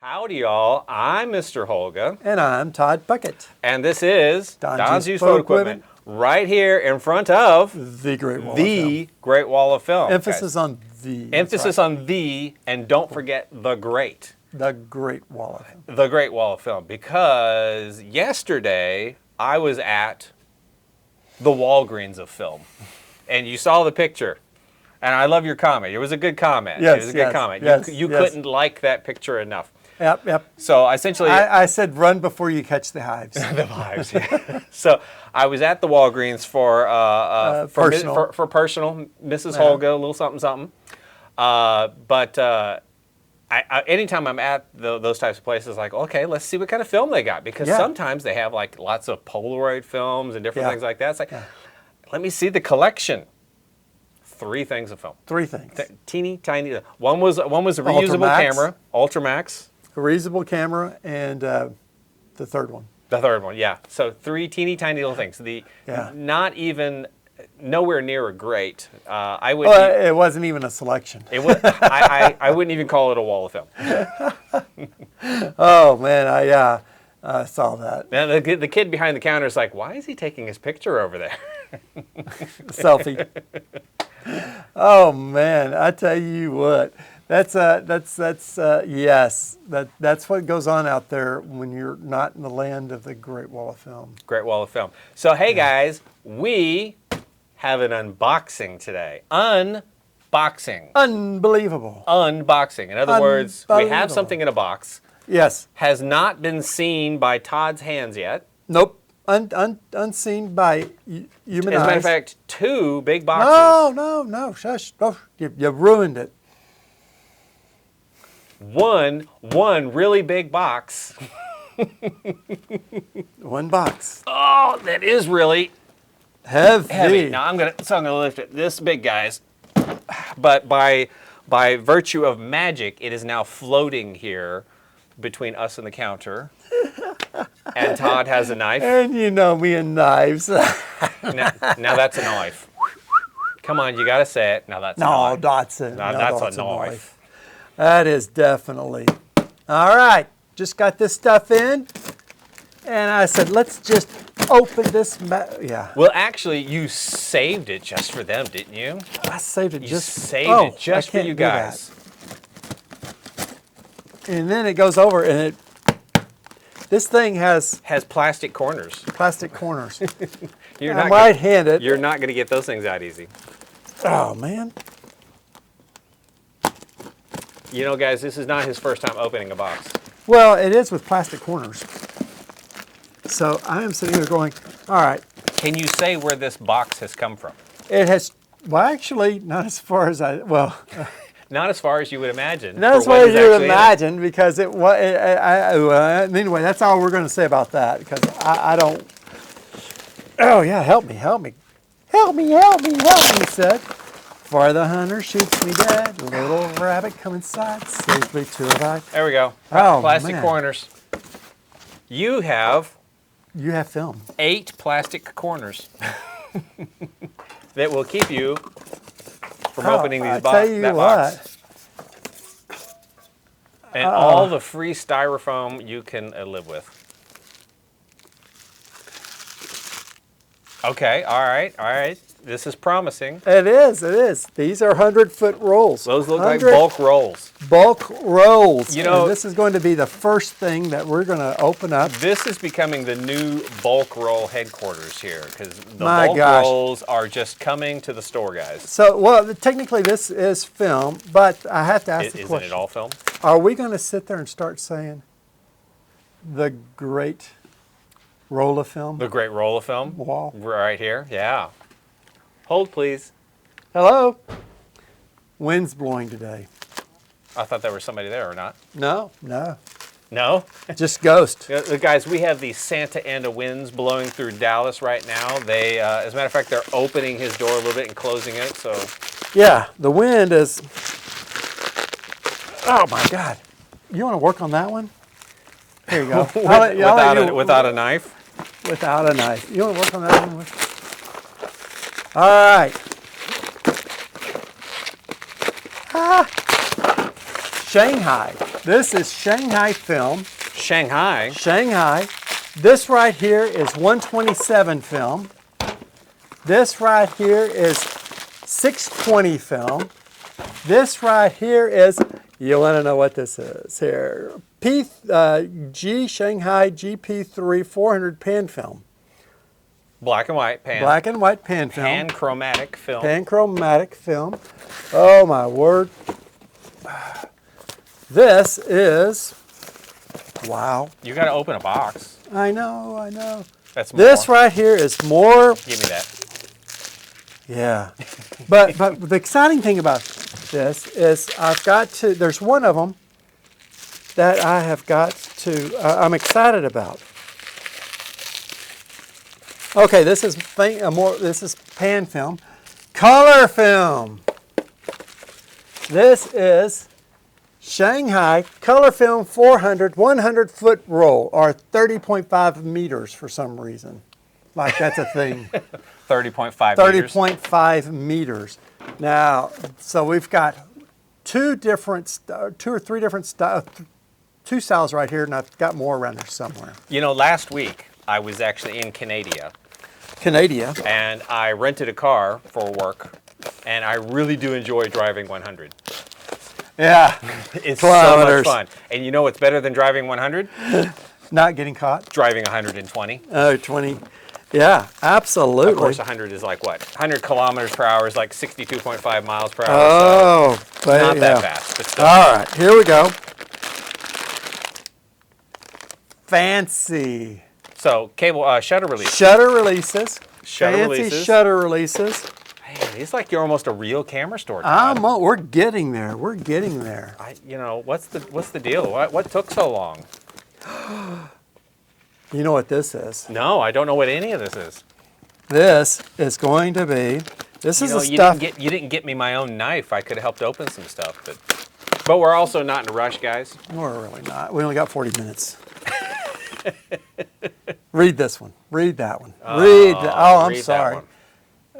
Howdy, y'all. I'm Mr. Holga. And I'm Todd Puckett. And this is Don's Used Photo Equipment, right here in front of the Great Wall of Film. Great Wall of Film. Emphasis on the. Emphasis on the, and don't forget the great. The Great Wall of Film. The Great Wall of Film. Because yesterday I was at the Walgreens of film. And you saw the picture. And I love your comment. It was a good comment. Yes, it was a good comment. Yes, you couldn't like that picture enough. Yep. So essentially, I said run before you catch the hives. the hives. Yeah. So I was at the Walgreens for personal, Mrs. Holga, a little something. But anytime I'm at those types of places, like, okay, let's see what kind of film they got, because sometimes they have like lots of Polaroid films and different things like that. It's like, let me see the collection. 3 things of film. 3 things. Teeny tiny. One was a reusable camera, Ultramax. A reusable camera, and the third one. The third one, yeah. So 3 teeny tiny little things. Not even nowhere near a great. It wasn't even a selection. It was. I wouldn't even call it a wall of film. Oh man, I saw that. Now the kid behind the counter is like, why is he taking his picture over there? Selfie. Oh man, I tell you what. That's what goes on out there when you're not in the land of the Great Wall of Film. Great Wall of Film. So hey guys, we have an unboxing today. Unboxing. Unbelievable. Unboxing. In other words, we have something in a box. Yes. Has not been seen by Todd's hands yet. Nope. Unseen by human eyes. As a matter of fact, 2 big boxes. No. Shush. Oh, you ruined it. One really big box. One box. Oh, that is really heavy. Now I'm gonna lift it this big, guys. But by virtue of magic, it is now floating here between us and the counter. And Todd has a knife. And you know me and knives. now that's a knife. Come on, you gotta say it. Now that's a knife. That's a knife. That is definitely. All right, just got this stuff in, and I said, let's just open this. Well, actually, you saved it just for them, didn't you? I saved it just for you guys. And then it goes over, and this thing has plastic corners. Plastic corners. I'm right-handed. You're not going to get those things out easy. Oh man. You know, guys, this is not his first time opening a box. Well, it is with plastic corners. So I am sitting here going, all right. Can you say where this box has come from? It has, well, actually, not as far as not as far as you would imagine. Not as far as you would imagine, because it was, anyway, that's all we're going to say about that, because I don't, oh yeah, help me, he said. For the hunter shoots me dead, little rabbit come inside, safely to a bite. There we go. Oh, plastic corners. You have film. 8 plastic corners that will keep you from opening these boxes. Box. And all the free styrofoam you can live with. Okay, all right. This is promising. It is. These are 100-foot rolls. Those look like bulk rolls. Bulk rolls. You know, and this is going to be the first thing that we're going to open up. This is becoming the new bulk roll headquarters here, because the bulk rolls are just coming to the store, guys. So, well, technically this is film, but I have to ask the question. Isn't it all film? Are we going to sit there and start saying the Great Roll of Film? The Great Roll of Film? Wall. Right here, yeah. Hold, please. Hello? Wind's blowing today. I thought there was somebody there, or not? No. No? Just ghost. Guys, we have the Santa Ana winds blowing through Dallas right now. They, as a matter of fact, they're opening his door a little bit and closing it, so. Yeah, the wind is, oh my God. You want to work on that one? Here you go. Without a knife? Without a knife. You want to work on that one? All right. Shanghai. This is Shanghai film. Shanghai. Shanghai. This right here is 127 film. This right here is 620 film. This right here is, you want to know what this is here, Shanghai GP3 400 pan film. Black and white pan. Black and white pan film. Pan-chromatic film. Pan-chromatic film. Oh my word. This is, wow. You got to open a box. I know, I know. That's more. This right here is more. Give me that. Yeah. but the exciting thing about this is I've got to, there's one of them that I have got to, I'm excited about. Okay, this is this is pan film. Color film. This is Shanghai color film 400 100-foot roll, or 30.5 meters for some reason. Like that's a thing. 30.5 meters. 30.5 meters. Now, so we've got two or three different styles, two styles right here, and I've got more around there somewhere. You know, last week I was actually in Canada. And I rented a car for work, and I really do enjoy driving 100. Yeah. It's so much fun. And you know what's better than driving 100? Not getting caught. Driving 120. Oh, 20. Yeah, absolutely. Of course, 100 is like what? 100 kilometers per hour is like 62.5 miles per hour. Oh, so not that fast. But still. All right, here we go. Fancy. So, cable shutter release. Shutter releases. Shutter Fancy releases. Shutter releases. Man, it's like you're almost a real camera store. We're getting there. We're getting there. You know, what's the deal? What took so long? You know what this is? No, I don't know what any of this is. This is going to be. This is the stuff. You didn't get me my own knife. I could have helped open some stuff, but we're also not in a rush, guys. We're really not. We only got 40 minutes. Read this one. Read that one. I'm sorry.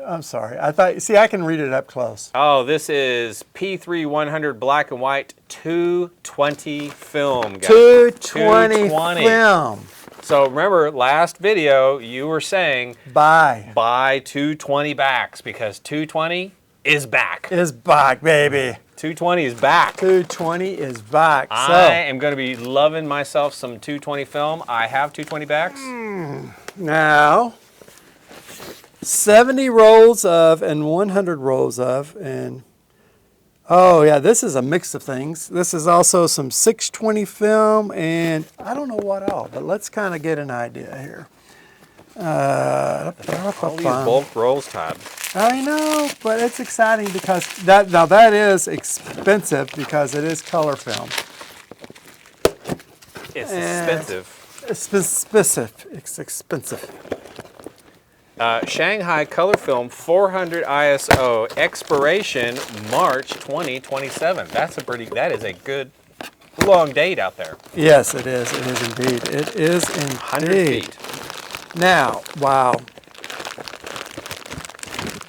I'm sorry. I thought. See, I can read it up close. Oh, this is P3 100 black and white 220 film, guys. 220 film. So remember, last video you were saying buy 220 backs because 220 is back. Is back, baby. 220 is back. 220 is back. I am going to be loving myself some 220 film. I have 220 backs. Now, 70 rolls of and 100 rolls of, and oh yeah, this is a mix of things. This is also some 620 film, and I don't know what all, but let's kind of get an idea here. All these bulk rolls, Todd. I know, but it's exciting because that is expensive because it is color film. It's expensive. It's expensive. Shanghai color film 400 ISO, expiration March 2027. That is a good long date out there. Yes, it is. It is indeed. It is indeed. 100 feet. Now, wow.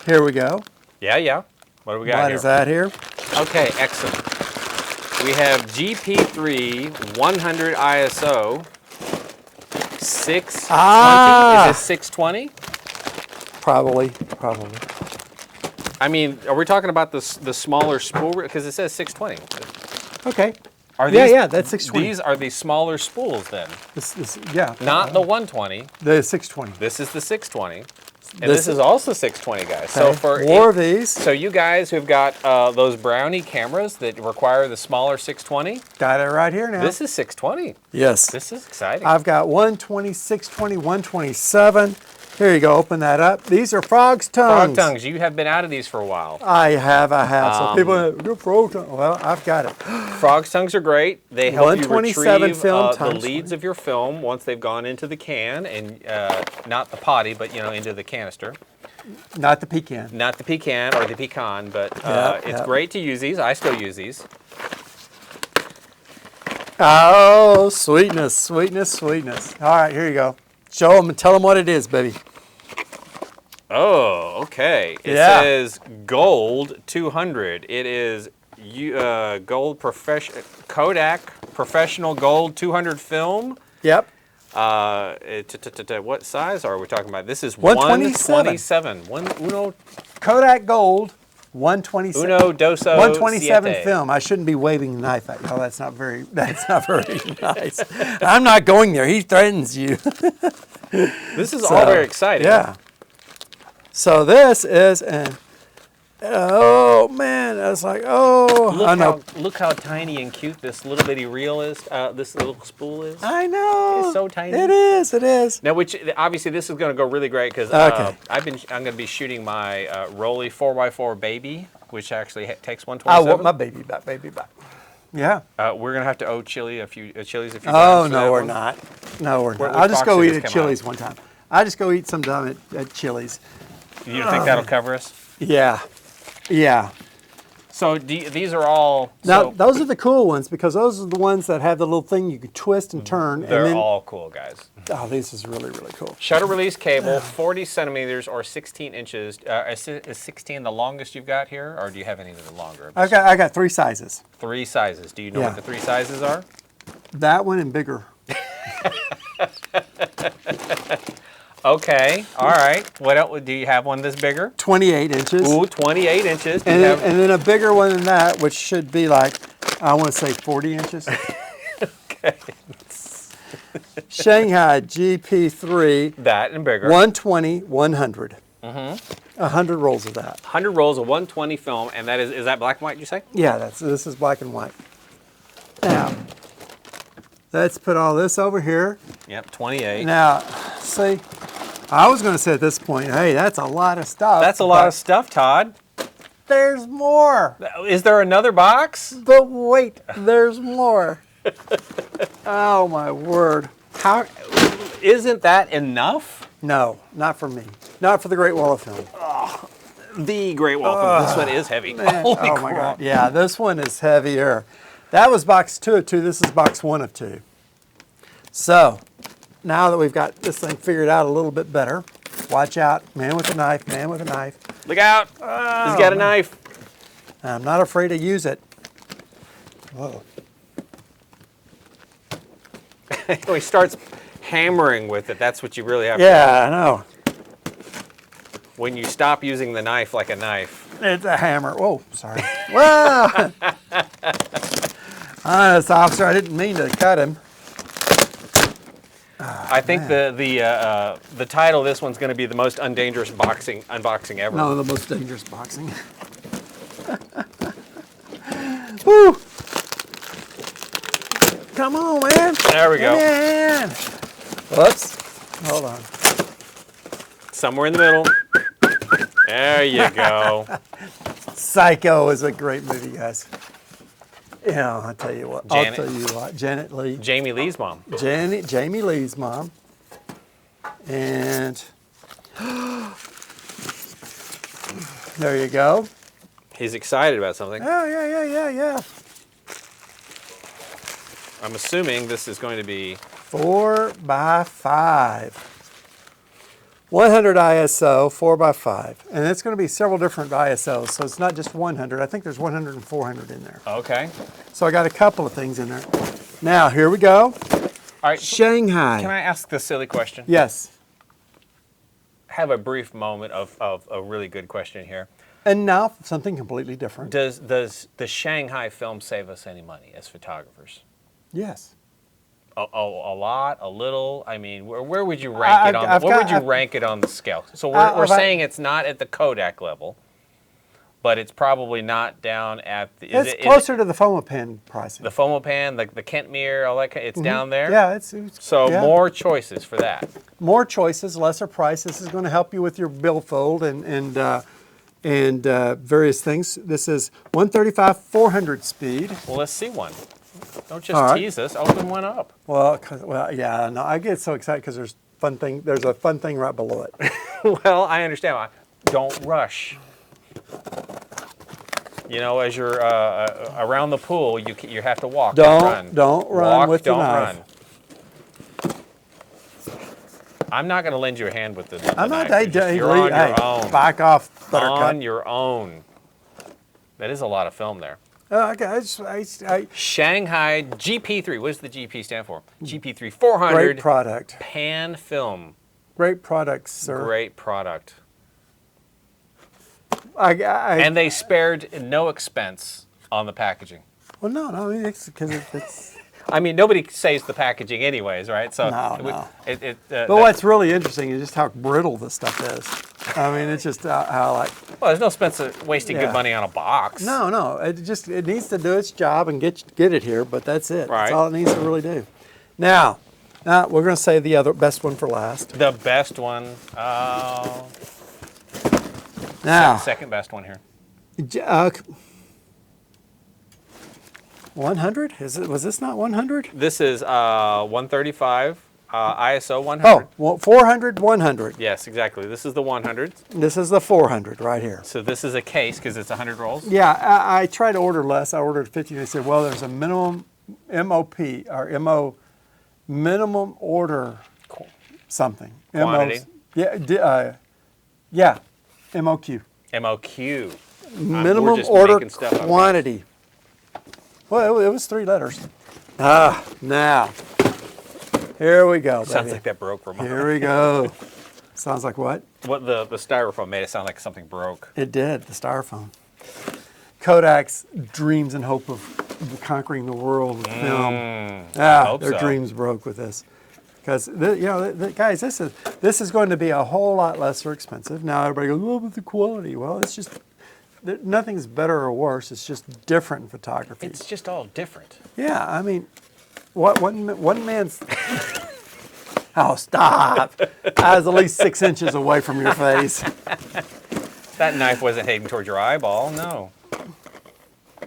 Here we go. Yeah. What do we got here? What is that here? Okay, excellent. We have GP3 100 ISO 620. Is this 620? Probably. I mean, are we talking about the smaller spool? Because it says 620. Okay. That's 620. These are the smaller spools then. Yeah. Not the 120. The 620. This is the 620. And this is also 620, guys. Okay. So for more of these. So you guys who've got those Brownie cameras that require the smaller 620. Got it right here now. This is 620. Yes. This is exciting. I've got 120, 620, 127. Here you go. Open that up. These are frog's tongues. Frog tongues. You have been out of these for a while. I have. So people, good frog tongue. Well, I've got it. Frog's tongues are great. They help you retrieve film the leads of your film once they've gone into the can, and not the potty, but into the canister. Not the pecan. Not the pecan or the pecan, but it's great to use these. I still use these. Oh, sweetness. All right, here you go. Show them and tell them what it is, baby. Oh, okay. It says Gold 200. It is Gold Kodak professional gold 200 film. Yep. What size are we talking about? This is 127. 127. Uno Kodak Gold, 127. Uno Doso 127 Siete. film. I shouldn't be waving the knife at y'all. That's not very nice. I'm not going there. He threatens you. This is all very exciting. Yeah. So this is an, oh man, I was like, oh. Look how tiny and cute this little bitty reel is, this little spool is. I know. It's so tiny. It is. Now, which obviously this is going to go really great because Okay. I'm going to be shooting my Rolly 4x4 baby, which actually takes I 127. want my baby back. Yeah. We're going to have to owe Chili's a few times. Oh, for no, that we're one. not. No, we're What not. I'll just box go did eat this at come Chili's one time. I'll just go eat some time at Chili's. You don't think that'll cover us? Yeah. Yeah. So these are all. Now, those are the cool ones because those are the ones that have the little thing you can twist and turn. They're and then, all cool, guys. Oh, this is really, really cool. Shutter release cable, 40 centimeters or 16 inches. Is 16 the longest you've got here, or do you have any that are longer? I got 3 sizes. 3 sizes. Do you know Yeah. what the 3 sizes are? That one and bigger. Okay. All right. What else? Do you have one that's bigger? 28 inches. Ooh, 28 inches. Do And you then, have- and then a bigger one than that, which should be like, I want to say 40 inches. Okay. Shanghai GP3, That and bigger. 120, 100. 100 rolls of that. 100 rolls of 120 film, and that is that black and white, did you say? Yeah, this is black and white. Now, let's put all this over here. Yep, 28. Now, see, I was going to say at this point, hey, that's a lot of stuff. That's a lot of stuff, Todd. There's more. Is there another box? But wait, there's more. Oh, my word. How isn't that enough? No, not for me. Not for the Great Wall of Film. The Great Wall film. This one is heavy. Holy Oh, my crap. God. Yeah, this one is heavier. That was box 2 of 2. This is box 1 of 2. So, now that we've got this thing figured out a little bit better, watch out. Man with a knife, man with a knife. Look out. He's got a knife. I'm not afraid to use it. Whoa. He starts hammering with it. That's what you really have to Yeah, I know. do. When you stop using the knife like a knife. It's a hammer. Whoa, sorry. Whoa! Honest officer, I didn't mean to cut him. I think the title of this one's going to be the most undangerous unboxing ever. No, the most dangerous boxing. Woo! Come on, man. There we go. Man. Whoops. Hold on. Somewhere in the middle. There you go. Psycho is a great movie, guys. Yeah, I'll tell you what. Janet. I'll tell you what. Janet Leigh. Jamie Lee's mom. Jamie Lee's mom. And there you go. He's excited about something. Oh, yeah. I'm assuming this is going to be 4x5. 100 ISO, 4x5. And it's going to be several different ISOs, so it's not just 100. I think there's 100 and 400 in there. okay. So I got a couple of things in there. Now, here we go. All right. Shanghai. Can I ask the silly question? Yes. Have a brief moment of a really good question here. And now, something completely different. Does the Shanghai film save us any money as photographers? Yes. A lot, a little. I mean, where would you rank it on? Where would you rank it on the scale? So we're saying it's not at the Kodak level, but it's probably not down at the. It's closer to the Fomapan pricing. The Fomapan, the Kent mirror, all that. It's down there. Yeah, it's So yeah. more choices for that. More choices, lesser price. This is going to help you with your billfold and various things. This is 135 400 speed. Well, let's see one. Don't just All right. tease us. Open one up. Well, yeah, no, I get so excited because there's a fun thing right below it. Well, I understand why. Don't rush. You know, as you're around the pool, you have to walk. Don't run Walk, with the don't knife. run. I'm not going to lend you a hand with the I'm not. knife. You're on your own. Back off, On Buttercup. your own. That is a lot of film there. Shanghai GP3. What does the GP stand for? GP3 400. Great product. Pan film. Great product, sir. Great product. I And they spared no expense on the packaging. Well, no, I mean, it's because it's. I mean, nobody saves the packaging anyways, right? So No. But what's really interesting is just how brittle this stuff is. I mean, it's just how like. Well, there's no expense of wasting good money on a box. No. It needs to do its job and get it here, but that's it. Right. That's all it needs to really do. Now we're going to say the other best one for last. The best one. Now, second best one here. 100? Was this not 100? This is 135 ISO 100. Well, 400, 100. Yes, exactly. This is the 100. This is the 400 right here. So this is a case because it's 100 rolls. Yeah, I tried to order less. I ordered 50. They said, well, there's a minimum MOP or minimum order something. Quantity. Yeah, MOQ. MOQ. Minimum order quantity. Well, it was 3 letters. Now, here we go, baby. Sounds like that broke, Ramon. Here we go. Sounds like what? What the styrofoam made it sound like something broke. It did, the styrofoam. Kodak's dreams and hope of conquering the world with film. Their dreams broke with this. Because, guys, this is going to be a whole lot less expensive. Now everybody goes, well, but the quality. Well, it's just, nothing's better or worse. It's just different in photography. It's just all different. Yeah, I mean, one man's... Oh, stop. I was at least 6 inches away from your face. That knife wasn't heading towards your eyeball, no.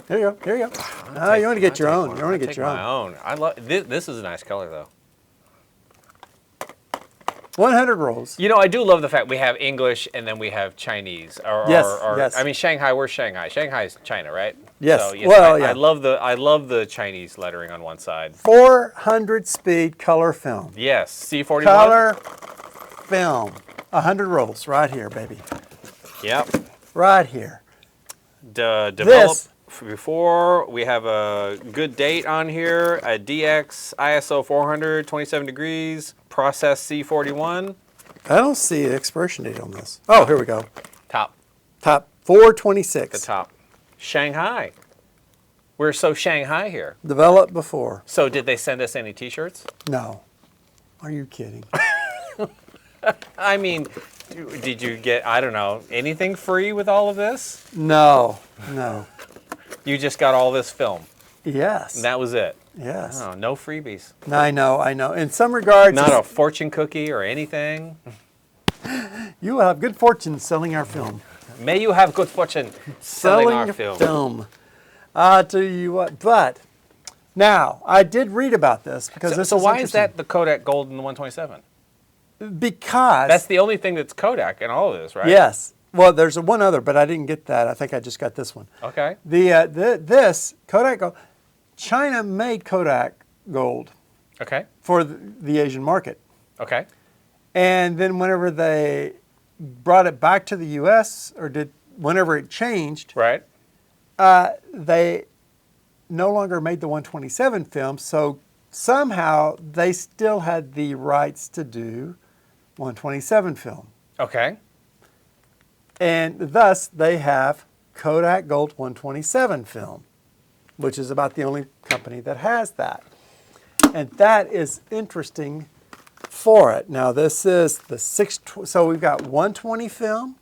Here you go. You want to get your own. You want to get your own. My own. I love this is a nice color though. 100 rolls. I do love the fact we have English and then we have Chinese. Yes. I mean, Shanghai. Where's Shanghai? Shanghai's China, right? Yes. So, Yeah. I love the Chinese lettering on one side. 400 speed color film. Yes. C41. Color film. 100 rolls right here, baby. Yep. Right here. Develop before. We have a good date on here. A DX ISO 400, 27 degrees. Process C41. I don't see the expiration date on this. Oh, here we go. Top 426. The top. Shanghai. We're so Shanghai here. Developed before. So did they send us any T-shirts? No. Are you kidding? I mean, did you get, I don't know, anything free with all of this? No. You just got all this film. Yes. And that was it. Yes. Oh, no freebies. I know. In some regards... Not a fortune cookie or anything. You will have good fortune selling our film. May you have good fortune selling our film. I'll tell you what. But now, I did read about this because So why is that the Kodak Gold in the 127? Because... That's the only thing that's Kodak in all of this, right? Yes. Well, there's one other, but I didn't get that. I think I just got this one. Okay. This Kodak Gold... China made Kodak Gold. Okay. For the Asian market. Okay. And then whenever they brought it back to the U.S., whenever it changed, right, they no longer made the 127 film, so somehow they still had the rights to do 127 film. Okay. And thus, they have Kodak Gold 127 film, which is about the only company that has that. And that is interesting for it. Now, this is the so we've got 120 film.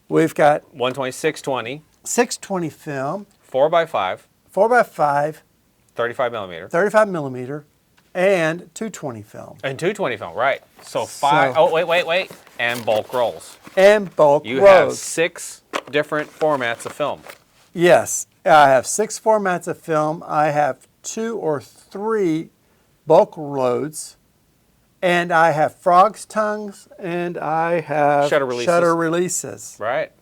We've got 120, 620. 620 film. 4x5. 4x5. 35 millimeter. 35 millimeter. And 220 film. And 220 film, right. So wait. And bulk rolls. And bulk rolls. You have 6 different formats of film. Yes. I have 6 formats of film. I have 2 or 3 bulk loads. And I have frog's tongues. And I have shutter releases. Right.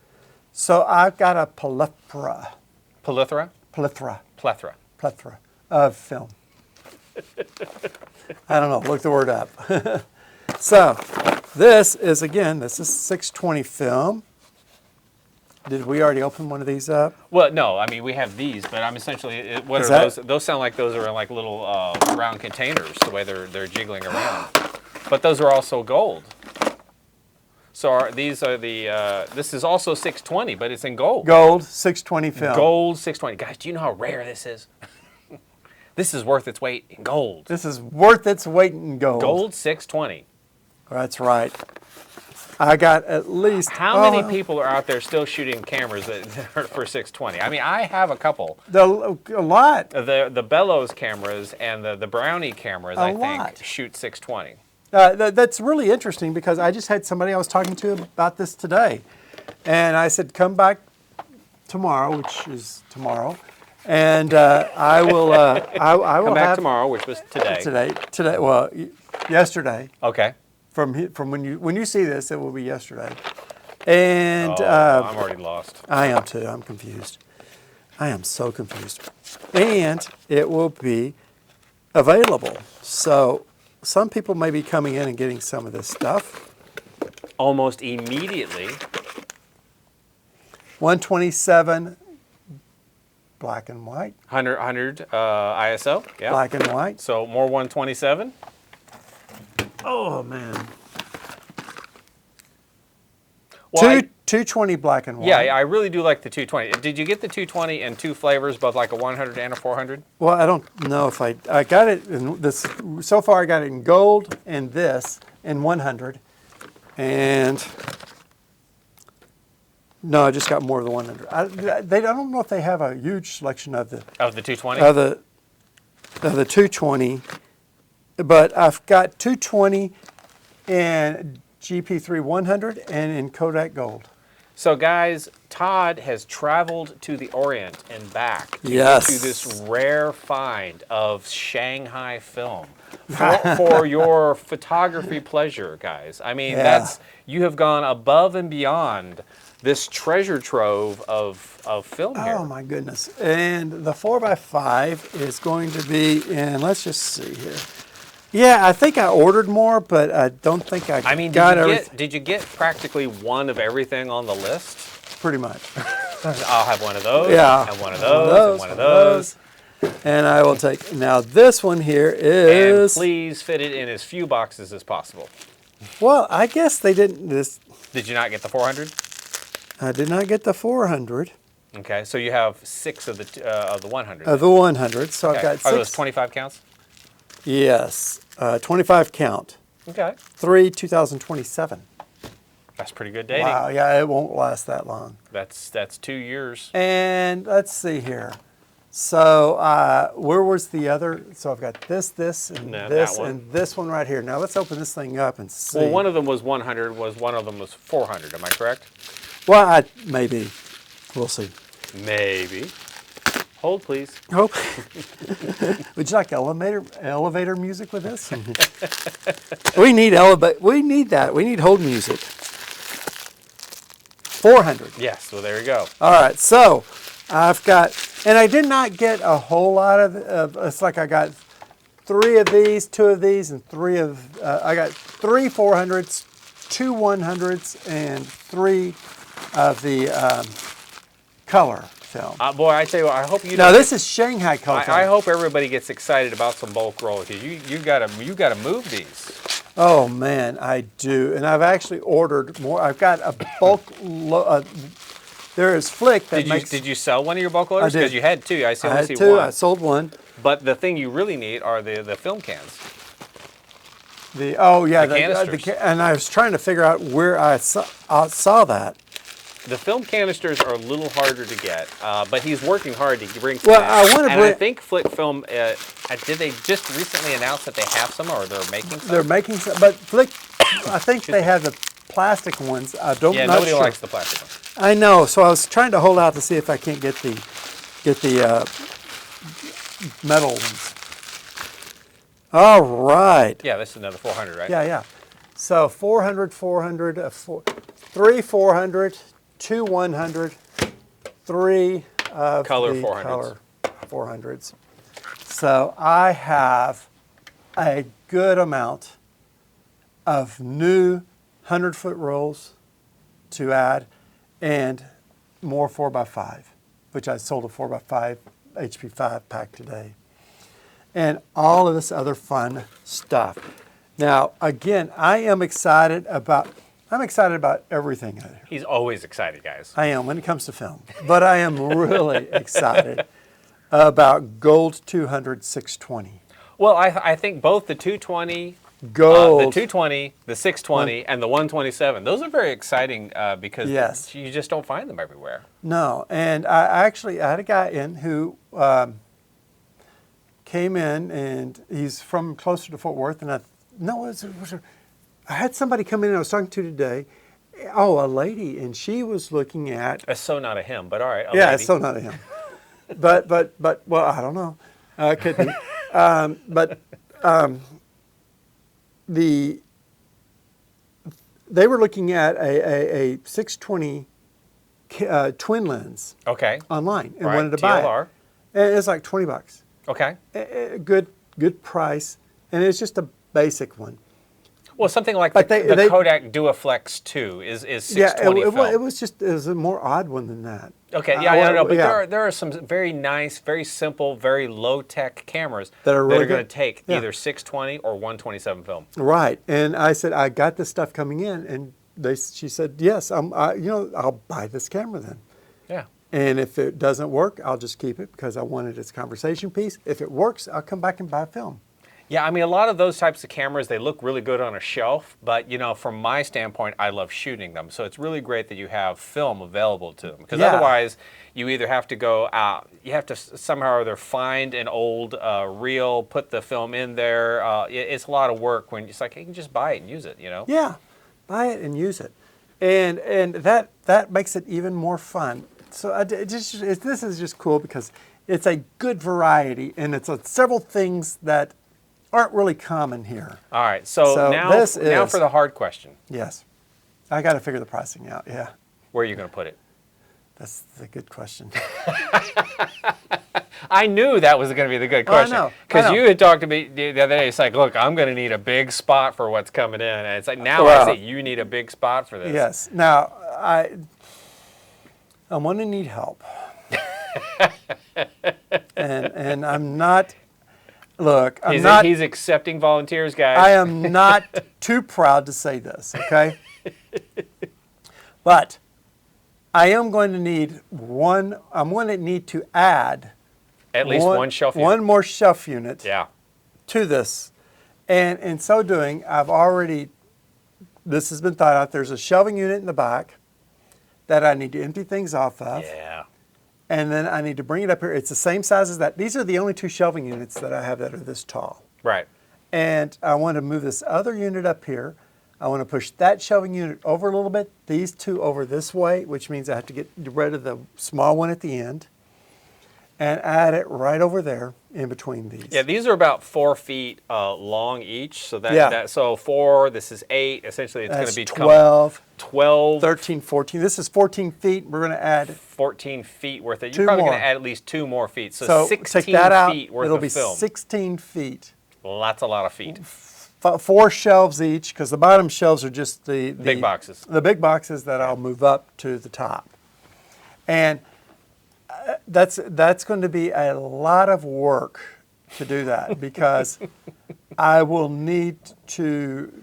So I've got a plethora. Plethora? Plethora of film. I don't know. Look the word up. So this is 620 film. Did we already open one of these up? Well, no, I mean we have these, but I'm essentially what Is are that- those? Those sound like those are in like little round containers, the way they're jiggling around. But those are also gold. So these are the. This is also 620, but it's in gold. Gold 620 film. Gold 620. Guys, do you know how rare this is? This is worth its weight in gold. This is worth its weight in gold. Gold 620. That's right. I got at least. How many people are out there still shooting cameras that are for 620? I mean, I have a couple. A lot. The Bellows cameras and the Brownie cameras, I think, shoot 620. That's really interesting because I just had somebody I was talking to about this today. And I said, come back tomorrow, which is tomorrow. And I will I will Come back have tomorrow, which was today. Today, well, yesterday. Okay. From when you see this, it will be yesterday. And I'm already lost. I am too. I'm confused. I am so confused. And it will be available. So some people may be coming in and getting some of this stuff. Almost immediately. 127 black and white. 100 ISO. Yeah. Black and white. So more 127. Oh man. Well, 220 black and white. Yeah, I really do like the 220. Did you get the 220 in two flavors, both like a 100 and a 400? Well, I don't know if I got it in this. So far, I got it in gold and this in 100, and no, I just got more of the 100. I don't know if they have a huge selection of the 220. Of the 220, but I've got 220 in GP3 100 and in Kodak Gold. So guys, Todd has traveled to the Orient and back to Yes. get you this rare find of Shanghai film for your photography pleasure, guys. I mean, Yeah. you have gone above and beyond this treasure trove of film here. Oh my goodness. And the 4x5 is going to be in, let's just see here. Yeah, I think I ordered more, but I don't think I mean, got everything. did you get practically one of everything on the list? Pretty much. I'll have one of those, Yeah. and one of those, and one of those. And I will take, now this one here And is, please fit it in as few boxes as possible. well, I guess they didn't, Did you not get the 400? I did not get the 400 Okay, so you have 6 of the 100. of the 100, so I've Okay. got 6. Are those 25 counts? Yes, 25 count. Okay. 2027. That's pretty good dating. Wow, yeah, it won't last that long. That's 2 years. And let's see here. So where was the other? So I've got this, and No, this, that one. and this one right here. Now let's open this thing up and see. Well, one of them was 100, one of them was 400. Am I correct? Well, maybe. We'll see. Maybe. Hold, please. Oh. Would you like elevator music with this? We need that. We need hold music. 400. Yes, well, there you go. All right, so I've got, and I did not get a whole lot of, it's like I got 3 of these, 2 of these, and 3 of, I got 3 400s, 2 100s, and 3 of the color film. Boy, I tell you what, I hope you. Now this is Shanghai color film. I hope everybody gets excited about some bulk roll because you gotta move these. Oh man, I do, and I've actually ordered more. I've got a bulk. There is Flick that makes. Did you sell one of your bulk loaders? I did. Because you had 2. I I only had see 2. 1. I sold 1. But the thing you really need are the film cans. The canisters. And I was trying to figure out where I saw that. The film canisters are a little harder to get, but he's working hard to bring some. Well, in. I want to and bring. I think Flick Film. Did they just recently announce that they have some, or they're making some? They're making some, but Flick. I think they have the plastic ones. I don't. Yeah, not nobody sure. likes the plastic ones. I know. So I was trying to hold out to see if I can't get the metal ones. All right. Yeah, this is another 400, right? Yeah. So 400, 3 400, 2 100, 3 of Color the 400s. color 400s. So I have a good amount of new 100-foot rolls to add, and more 4x5, which I sold a 4x5 HP5 pack today. And all of this other fun stuff. Now, again, I'm excited about everything out here. He's always excited, guys. I am when it comes to film. But I am really excited about Gold 200 620. Well, I think both the 220, Gold. the 220, the 620, and the 127, those are very exciting because Yes. you just don't find them everywhere. No, and I had a guy in who came in, and he's from closer to Fort Worth, and I had somebody come in I was talking to today. Oh, a lady, and she was looking at. It's so not a him, but all right. Yeah, lady. it's so not a him. but well, I don't know. Could be. They were looking at a 620 twin lens. Okay. Online and right. wanted to buy TLR. it. And it's like $20. Okay. Good price, and it's just a basic one. Well, something like But the they- Kodak DuaFlex 2 is 620 film. it was a more odd one than that. Okay, yeah, I know, but yeah. there are some very nice, very simple, very low-tech cameers That are really going to good. take Yeah. either 620 or 127 film. Right, and I said I got this stuff coming in, and she said yes. I'll buy this camera then. Yeah. And if it doesn't work, I'll just keep it because I wanted its conversation piece. If it works, I'll come back and buy film. Yeah, I mean, a lot of those types of cameras, they look really good on a shelf, but, from my standpoint, I love shooting them. So it's really great that you have film available to them. Because Yeah. otherwise, you either have to go out, you have to somehow or other find an old reel, put the film in there. It's a lot of work when it's like, you can just buy it and use it, Yeah, buy it and use it, and that makes it even more fun. So this is just cool because it's a good variety, and it's several things that aren't really common here. All right, so now for the hard question. Yes, I got to figure the pricing out. Yeah, Where are you going to put it? that's the good question. I knew that was going to be the good question. I know. Because you had talked to me the other day. It's like, look, I'm going to need a big spot for what's coming in. And it's like, now I say, you need a big spot for this. Yes. Now, I'm going to need help. and I'm not, look, He's accepting volunteers, guys. I am not too proud to say this, okay? But I am going to need I'm going to need to add At least one shelf unit. One more shelf unit Yeah. to this. And in so doing, this has been thought out. There's a shelving unit in the back that I need to empty things off of. Yeah. And then I need to bring it up here. It's the same size as that. These are the only two shelving units that I have that are this tall. Right. And I want to move this other unit up here. I want to push that shelving unit over a little bit, these two over this way, which means I have to get rid of the small one at the end and add it right over there in between these. Yeah, these are about 4 feet long each. So so 4, this is 8. Essentially, it's going to be 12, 12, 13, 14. This is 14 feet. We're going to add 14 feet worth of. two You're probably more. going to add at least 2 more feet. So, So 16 take that out. feet worth It'll of be film. 16 feet. Well, that's a lot of feet. 4 shelves each, because the bottom shelves are just the Big boxes. The big boxes that I'll move up to the top. And that's going to be a lot of work to do that because I will need to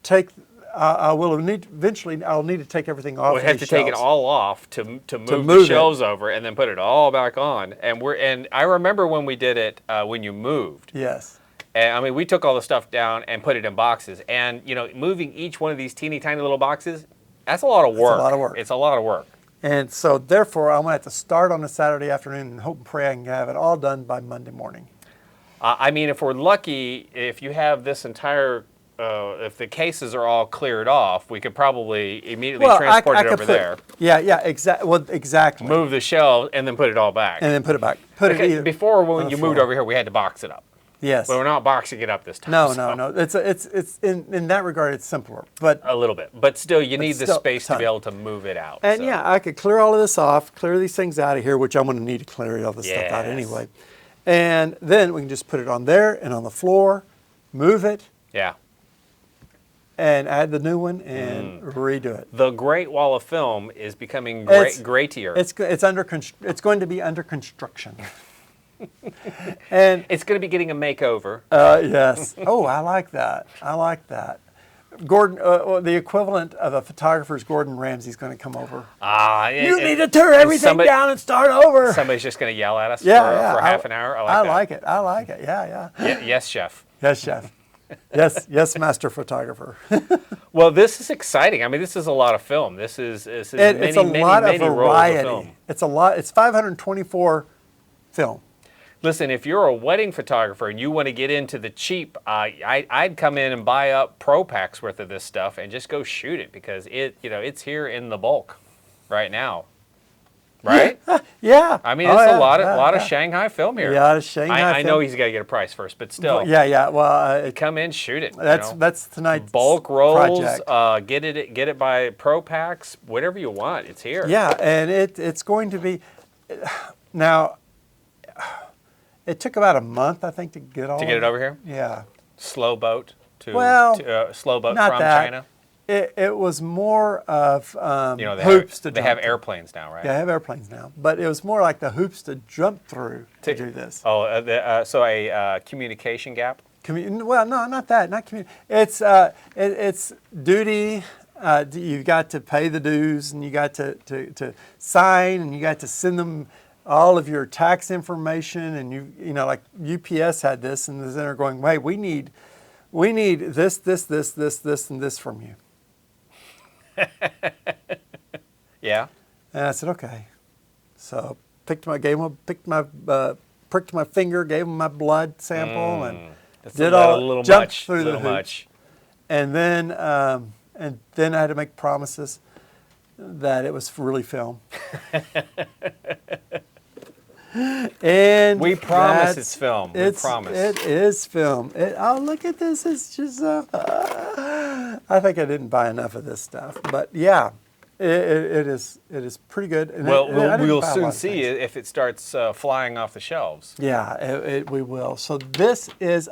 take. Eventually, I'll need to take everything off. We have to take it all off to move the move shelves over and then put it all back on. And I remember when we did it when you moved. Yes. And, I mean, we took all the stuff down and put it in boxes. And, moving each one of these teeny tiny little boxes, that's a lot of work. It's a lot of work. It's a lot of work. And so, therefore, I'm going to have to start on a Saturday afternoon and hope and pray I can have it all done by Monday morning. I mean, if we're lucky, if you have this entire, if the cases are all cleared off, we could probably immediately transport it over there. Yeah, exactly. Move the shelves and then put it all back. And then put it back. Put it either before, when on you the moved floor. over here, we had to box it up. Yes. But we're not boxing it up this time. No. It's in that regard, it's simpler. But a little bit. But still, you need the still, space to ton. be able to move it out. And so. yeah, I could clear all of this off, clear these things out of here, which I'm going to need to clear all this stuff out Yes. anyway. And then we can just put it on there and on the floor, move it, Yeah. and add the new one and redo it. The Great Wall of Film is becoming greatier. It's going to be under construction. And it's going to be getting a makeover. yes. Oh, I like that. I like that. Gordon, the equivalent of a photographer's Gordon Ramsay's going to come over. You need to tear everything down and start over. Somebody's just going to yell at us for half an hour. I like it. I like it. Yeah. Yes, chef. Yes, chef. yes, master photographer. Well, this is exciting. I mean, this is a lot of film. It's a lot of variety. Rolls of film. It's a lot. It's 524 film. Listen, if you're a wedding photographer and you want to get into the cheap, I'd come in and buy up Pro Packs worth of this stuff and just go shoot it because it's here in the bulk right now. Right? Yeah. I mean, it's a lot of Shanghai film here. Yeah, Shanghai film. I know he's got to get a price first, but still. Yeah. Well, come in, shoot it. That's tonight's bulk rolls. Project. Get it by Pro Packs, whatever you want. It's here. Yeah, and it's going to be now. It took about a month, I think, to get it over here. Yeah. Slow boat slow boat not from that. China. It was more of they hoops have, to they have jump airplanes now, right? through. Yeah, they have airplanes now, but it was more like the hoops to jump through to do this. Oh, so a communication gap. Well, no, not that. Not It's duty. You got to pay the dues, and you got to sign, and you got to send them all of your tax information, and you know, like UPS had this, and they're going, wait, we need this, and this from you. Yeah. And I said, okay. So pricked my finger, gave him my blood sample, and jumped through the hoops. And then I had to make promises that it was really film. And we promise it's film. We promise. It is film. Look at this. It's just, I think I didn't buy enough of this stuff. But yeah, it is pretty good. And we'll soon see if it starts flying off the shelves. Yeah, we will. So this is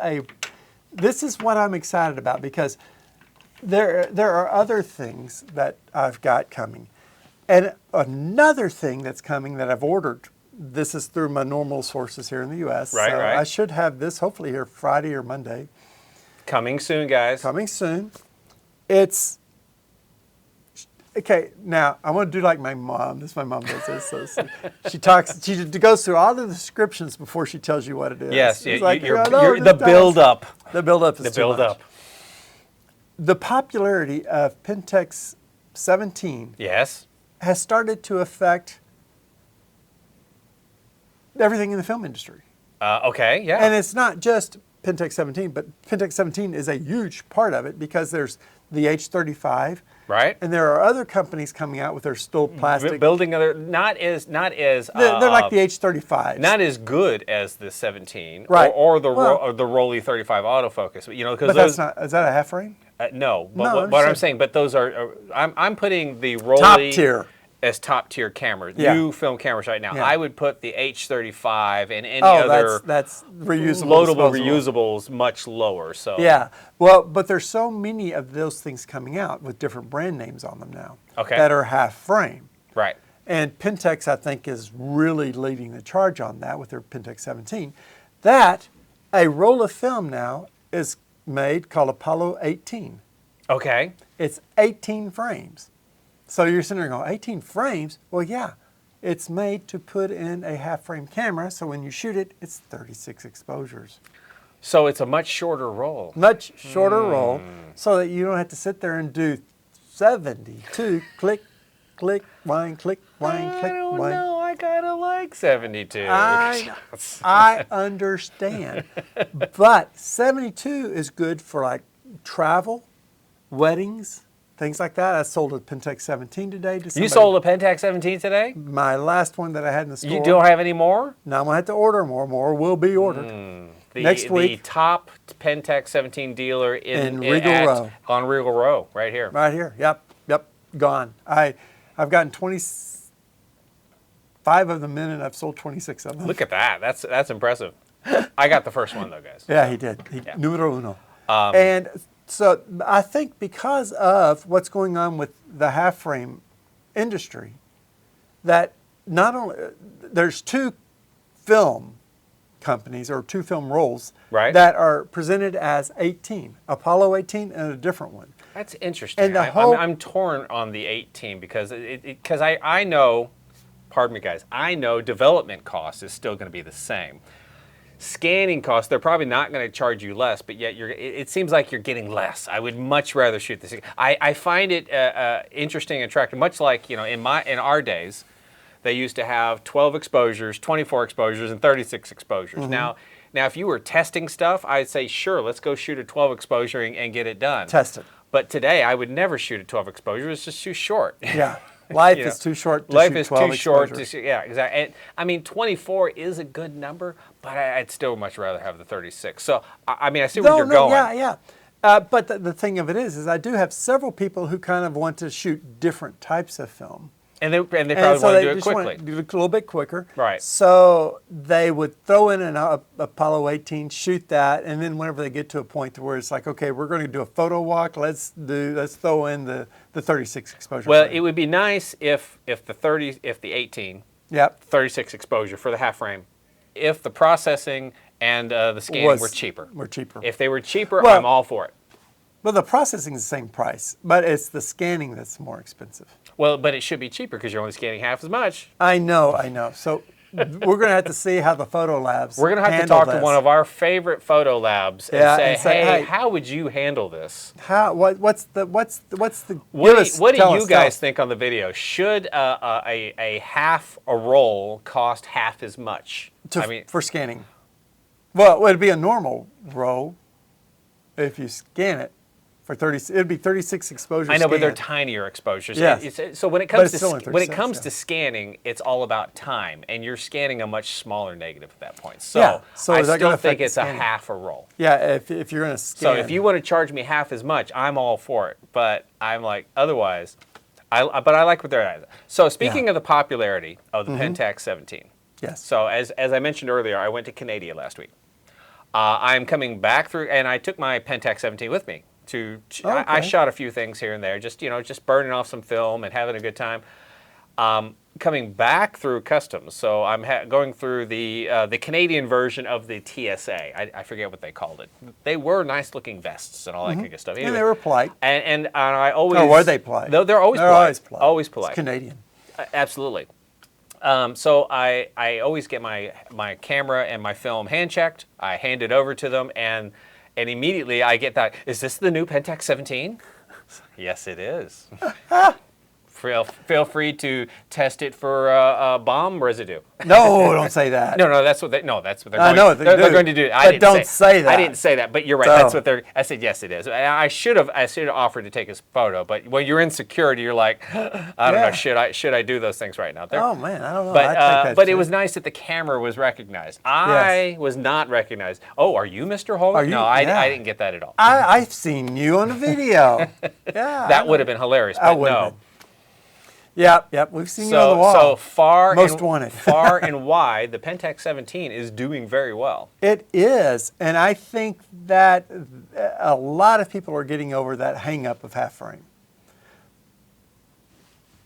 what I'm excited about, because there are other things that I've got coming. And another thing that's coming that I've ordered, this is through my normal sources here in the U.S. Right. I should have this hopefully here Friday or Monday. Coming soon, guys. Coming soon. It's, okay, now I want to do like my mom. My mom does this. So she goes through all the descriptions before she tells you what it is. Yes, the build-up. The build-up is the build-up. The popularity of Pentax 17 has started to affect everything in the film industry. Okay, yeah. And it's not just Pentax 17, but Pentax 17 is a huge part of it, because there's the H35. Right. And there are other companies coming out with their still plastic. Building other, not as. They're like the H35s. Not as good as the 17. Right. Or the Rolly 35 autofocus. But that's not, is that a half frame? No. But what I'm saying, but those are, I'm putting the Rolly. Top tier. As top tier cameras, Yeah. new film cameras right now. Yeah. I would put the H35 and any other that's reusable, loadable reusables much lower. So yeah, well, but there's so many of those things coming out with different brand names on them now. Okay. That are half frame. Right. And Pentax, I think, is really leading the charge on that with their Pentax 17. That a roll of film now is made called Apollo 18. Okay. It's 18 frames. So you're sitting there going, 18 frames? Well, yeah. It's made to put in a half-frame camera, so when you shoot it, it's 36 exposures. So it's a much shorter roll. Much shorter roll, so that you don't have to sit there and do 72 click, click, wind, click, wind, click, wind. I don't know. I kind of like 72. I understand. But 72 is good for like travel, weddings, things like that. I sold a Pentax 17 today to somebody. You sold a Pentax 17 today? My last one that I had in the store. You don't have any more? Now I'm going to have to order more. More will be ordered. Next week. The top Pentax 17 dealer in Regal Row. On Regal Row, right here. Right here. Yep. Gone. I've gotten 25 of them in, and I've sold 26 of them. Look at that. That's impressive. I got the first one, though, guys. Yeah, he did. Numero uno. And So I think because of what's going on with the half frame industry, that not only there's two film companies or two film rolls that are presented as 18, Apollo 18 and a different one. That's interesting. And the whole, I'm torn on the 18 because I know, pardon me guys, I know development cost is still going to be the same. Scanning costs, they're probably not going to charge you less, but yet it seems like you're getting less. I would much rather shoot this. I find it interesting and attractive, much like, in our days, they used to have 12 exposures, 24 exposures, and 36 exposures. Now, if you were testing stuff, I'd say, sure, let's go shoot a 12 exposure and get it done. Test it. But today, I would never shoot a 12 exposure. It's just too short. Yeah. Life is too short to shoot 12 exposures. Yeah, exactly. And, I mean, 24 is a good number, but I'd still much rather have the 36. So, I mean, I see where you're going. Yeah. But the thing of it is I do have several people who kind of want to shoot different types of film. And they probably want to do it quickly. Do it a little bit quicker. Right. So they would throw in an Apollo 18, shoot that, and then whenever they get to a point to where it's like, okay, we're going to do a photo walk, let's throw in the 36 exposure. Well, frame. it would be nice if the 18, 36 exposure for the half frame, if the processing and the scanning were cheaper. If they were cheaper, I'm all for it. Well, the processing is the same price, but it's the scanning that's more expensive. Well, but it should be cheaper because you're only scanning half as much. I know. So we're going to have to see how the photo labs We're going to have to talk to one of our favorite photo labs and say, hey, how would you handle this? What's the What do you guys think on the video? Should a half a roll cost half as much? For scanning? Well, it'd be a normal roll if you scan it. For 30, it'd be 36 exposures. I know, scanned. but they're tinier exposures. Yes. So when it comes to scanning, it's all about time, and you're scanning a much smaller negative at that point. So, I still think it's a half a roll. Yeah, if you're going to scan. So if you want to charge me half as much, I'm all for it. But I'm like, otherwise, I like what they're at. So speaking of the popularity of the Pentax 17. Yes. So as I mentioned earlier, I went to Canada last week. I'm coming back through, and I took my Pentax 17 with me. I shot a few things here and there, just burning off some film and having a good time. Coming back through customs, so I'm going through the Canadian version of the TSA. I forget what they called it. They were nice looking vests and all that kind of stuff. Anyway, and they were polite. And I always. Or were they polite? No, they're always polite. Always polite. It's Canadian. Absolutely. So I always get my camera and my film hand checked. I hand it over to them, and immediately I get that, is this the new Pentax 17? Yes, it is. Feel free to test it for bomb residue. No, don't say that. No, that's what they're going. They're going to do. Don't say that. I didn't say that, but you're right. So, that's what they're. I said yes, it is. I should have offered to take his photo, but when you're in security, you're like, I don't know. Should I do those things right now? Oh man, I don't know. But it was nice that the camera was recognized. I was not recognized. Oh, are you Mr. Holga? No, I didn't get that at all. I've seen you on a video. That would have been hilarious, but no. Yep, we've seen you on the wall. So far, wanted. Far and wide, the Pentax 17 is doing very well. It is, and I think that a lot of people are getting over that hang-up of half frame.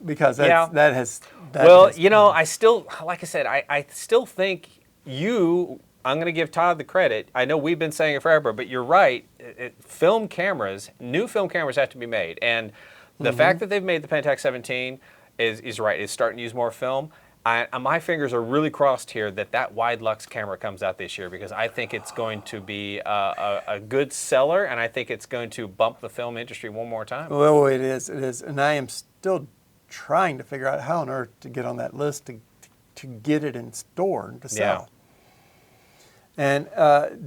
Because that has... I still, like I said, I still think I'm going to give Todd the credit. I know we've been saying it forever, but you're right. New film cameras have to be made. And the fact that they've made the Pentax 17 is right. It's starting to use more film. My fingers are really crossed here that wide lux camera comes out this year, because I think it's going to be a good seller, and I think it's going to bump the film industry one more time. Well, it is. And I am still trying to figure out how on earth to get on that list to get it in store and to sell. And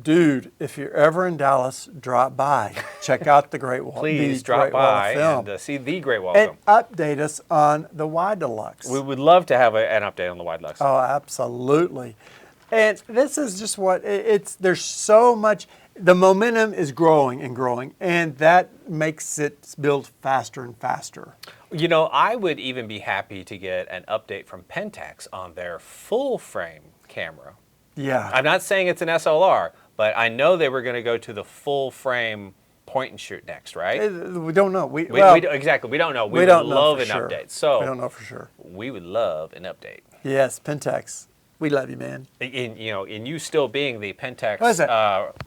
dude, if you're ever in Dallas, drop by. Check out the Great Wall. Please drop by and see the Great Wall film. And update us on the Wide Deluxe. We would love to have an update on the Wide Deluxe. Oh, absolutely. And this is just what there's so much. The momentum is growing and growing, and that makes it build faster and faster. I would even be happy to get an update from Pentax on their full frame camera. Yeah. I'm not saying it's an SLR, but I know they were going to go to the full frame point and shoot next, right? We don't know. Exactly. We don't know. We would don't know love for an sure. update. So we don't know for sure. we would love an update. Yes, Pentax. We love you, man. In you still being the Pentax. What is that?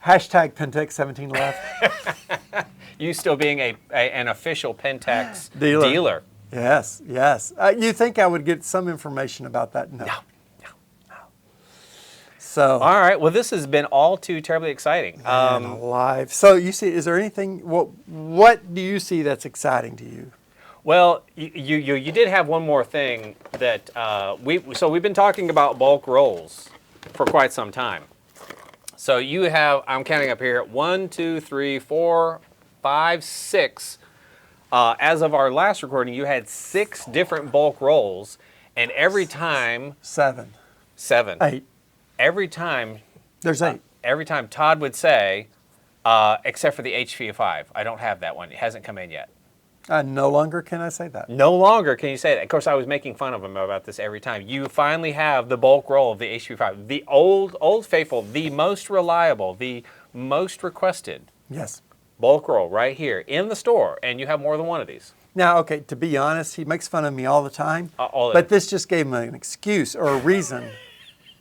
Hashtag Pentax 17 left. You still being an official Pentax Dealer. dealer. Yes, yes. You think I would get some information about that? No. So. All right. Well, this has been all too terribly exciting. Man alive. So you see, is there anything? What do you see that's exciting to you? Well, you did have one more thing that we've been talking about bulk rolls for quite some time. So you have, I'm counting up here, 1, 2, 3, 4, 5, 6. As of our last recording, you had 6 different bulk rolls, and every time 7. 8. Every time There's 8. Every time Todd would say, except for the HV5, I don't have that one. It hasn't come in yet. No longer can I say that. No longer can you say that. Of course, I was making fun of him about this every time. You finally have the bulk roll of the HV5, the old faithful, the most reliable, the most requested. Yes. Bulk roll right here in the store, and you have more than one of these. Now, okay, to be honest, he makes fun of me all the time, but this just gave him an excuse or a reason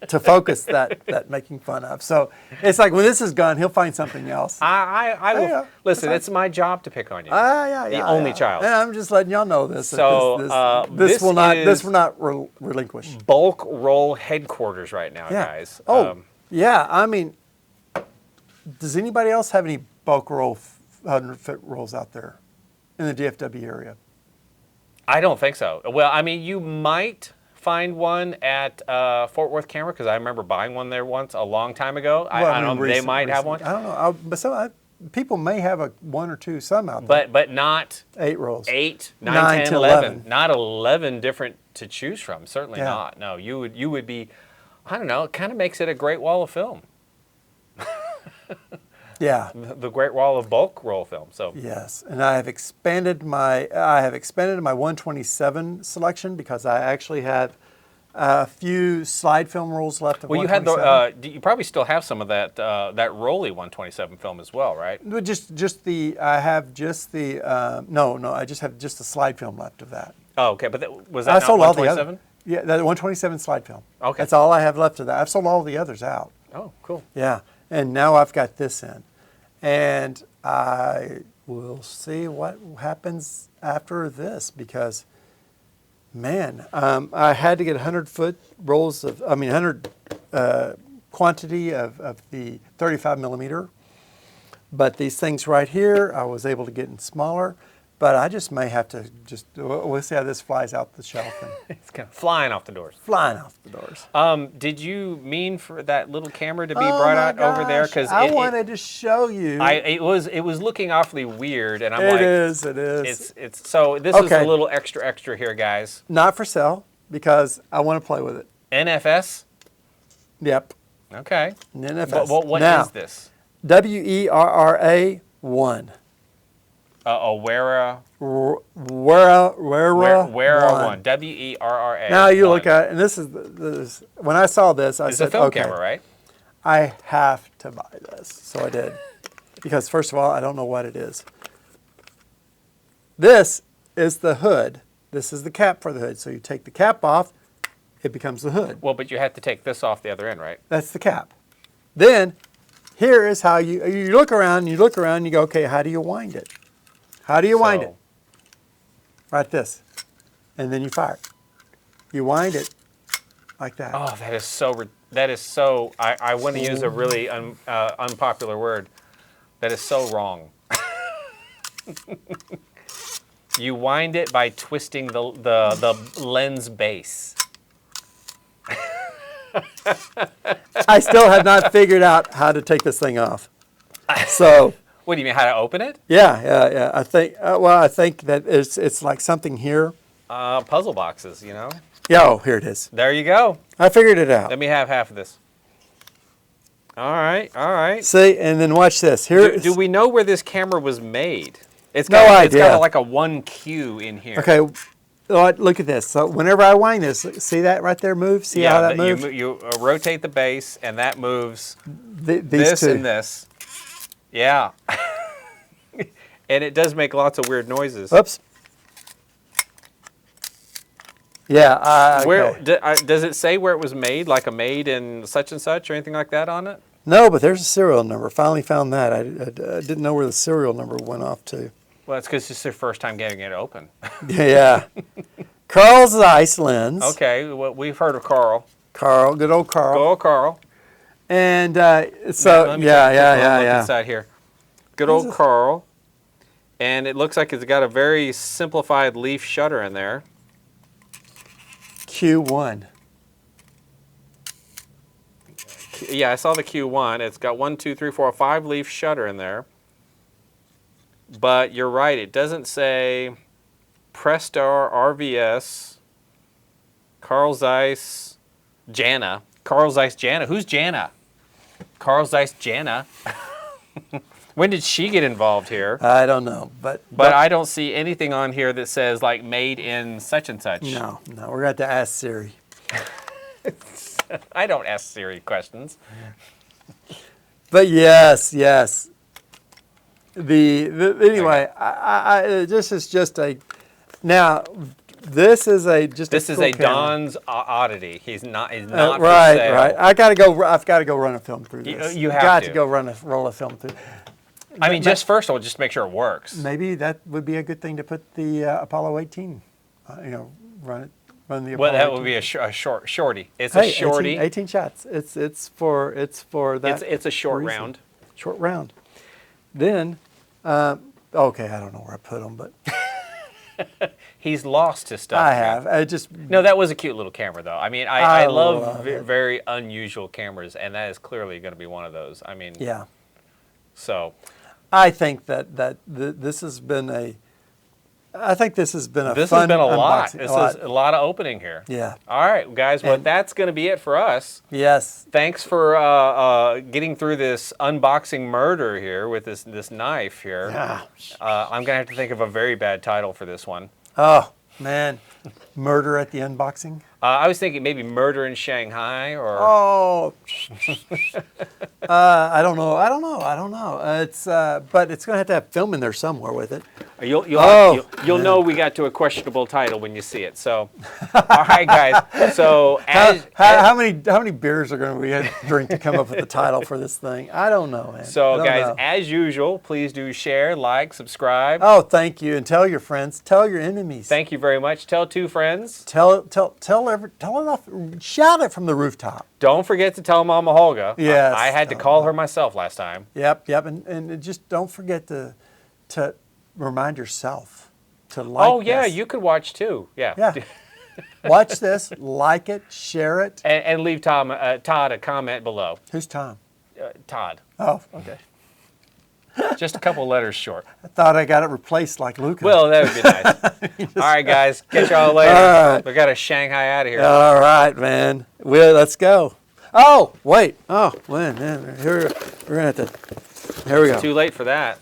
to focus that making fun of. So it's like when this is gone, he'll find something else. I will. Listen, it's my job to pick on you. The only child. And I'm just letting y'all know this. So this will not relinquish. Bulk roll headquarters right now, guys. Yeah. I mean, does anybody else have any bulk roll 100-foot rolls out there in the DFW area? I don't think so. Well, I mean, you might find one at Fort Worth Camera, because I remember buying one there once a long time ago. I don't know. They might have one. I don't know. But people may have one or two, some out there. But not 8 rolls. 8, 9, 10, 11. Not 11 different to choose from. Certainly not. No, you would be, I don't know, it kind of makes it a great wall of film. Yeah. The great wall of bulk roll film. So yes, and I have expanded my 127 selection because I actually have a few slide film rolls left of 127. You had you probably still have some of that Rolly 127 film as well, right? I just have just the slide film left of that. Oh, okay, but was that not 127? Yeah, that 127 slide film. Okay. That's all I have left of that. I've sold all the others out. Oh, cool. Yeah, and now I've got this in. And I will see what happens after this because, man, I had to get 100-foot rolls 100 quantity of the 35 millimeter. But these things right here, I was able to get in smaller. But I just may have to we'll see how this flies out the shelf. And it's kind of flying off the doors. Flying off the doors. Did you mean for that little camera to be brought out over there? Because I wanted to show you. It was looking awfully weird, and I'm like, it is. It's so this is a little extra here, guys. Not for sale because I want to play with it. NFS. Yep. Okay. NFS. What is this? WERRA 1. Wera 1. WERRA. Now you look at it, and this is when I saw this, I said, "It's a film camera, right?" I have to buy this, so I did, because first of all, I don't know what it is. This is the hood. This is the cap for the hood. So you take the cap off, it becomes the hood. Well, but you have to take this off the other end, right? That's the cap. Then here is how you look around. You look around. And you go, okay, how do you wind it? How do you wind it? Like this. And then you fire it. You wind it like that. Oh, that is so, I want to use a really unpopular word. That is so wrong. You wind it by twisting the lens base. I still have not figured out how to take this thing off. So... What do you mean? How to open it? Yeah. I think. I think that it's like something here. Puzzle boxes, you know. Yeah. Oh, here it is. There you go. I figured it out. Let me have half of this. All right. See, and then watch this. Here. Do we know where this camera was made? It's got, no idea. It's got like a 1Q in here. Okay. Look at this. So whenever I wind this, see that right there move? See how that moves? You rotate the base, and that moves these this two. And this. Yeah. And it does make lots of weird noises. Oops. Yeah. Where Okay. does it say where it was made, like a made in such and such or anything like that on it? No, but there's a serial number. Finally found that. I didn't know where the serial number went off to. Well, it's because it's their first time getting it open. Yeah. Carl Zeiss lens. Okay, well, we've heard of Carl. Carl, good old Carl. Go Carl. And so, Let me take a look yeah. inside here. Good old Carl. And it looks like it's got a very simplified leaf shutter in there. Q1. Yeah, I saw the Q1. It's got 1, 2, 3, 4, 5 leaf shutter in there. But you're right, it doesn't say Prestar RVS, Carl Zeiss, Jana. Carl Zeiss Jana. Who's Jana? Carl Zeiss Jana. When did she get involved here? I don't know, but I don't see anything on here that says like made in such and such. No, we're going to have to ask Siri. I don't ask Siri questions. But yes. Anyway, Okay. this is just a. Now, this is a just. This a is cool a camera. Don's oddity. He's not. He's not right, for sale. right. I've got to go run a film through this. You have got to. go roll a film through. I mean, just first of all, just make sure it works. Maybe that would be a good thing to put the Apollo 18. Run the Apollo. Well, that 18. would be a shorty. It's Hey, a shorty. 18 shots. It's for that. It's a short reason. round. Short round. Then, okay, I don't know where I put them, but He's lost his stuff. I man. have. I just No, that was a cute little camera, though. I mean, I love love it. very unusual cameras, and that is clearly going to be one of those. I mean, yeah. So, I think this has been a. I think this has been a. this fun has been a lot. unboxing. This is a lot of opening here. Yeah. All right, guys. Well, And- that's going to be it for us. Yes. Thanks for getting through this unboxing murder here with this knife here. Yeah. I'm going to have to think of a very bad title for this one. Oh man, murder at the unboxing. I was thinking maybe Murder in Shanghai or... Oh. I don't know. It's but it's gonna have to have film in there somewhere with it. You'll know we got to a questionable title when you see it. So, all right, guys. So, How many beers are going to drink to come up with the title for this thing? I don't know, man. so I don't guys, know. as usual, please do share, like, subscribe. Oh, thank you, and tell your friends, tell your enemies. Thank you very much. Tell 2 friends. Tell it off, shout it from the rooftop. Don't forget to tell Mama Holga. Yes. I had to call her myself last time. Yep, and just don't forget to remind yourself to like. Oh yeah, this. you could watch too. Yeah. Yeah. Watch this, like it, share it. And leave Todd a comment below. Who's Tom? Todd. Oh, okay. Just a couple letters short. I thought I got it replaced like Luca. Well, that would be nice. All right, guys. Catch y'all later. All right. We got to Shanghai out of here. All right, man. Well, let's go. Oh, wait. Oh, man. Here we're gonna have to. Here we go. Too late for that.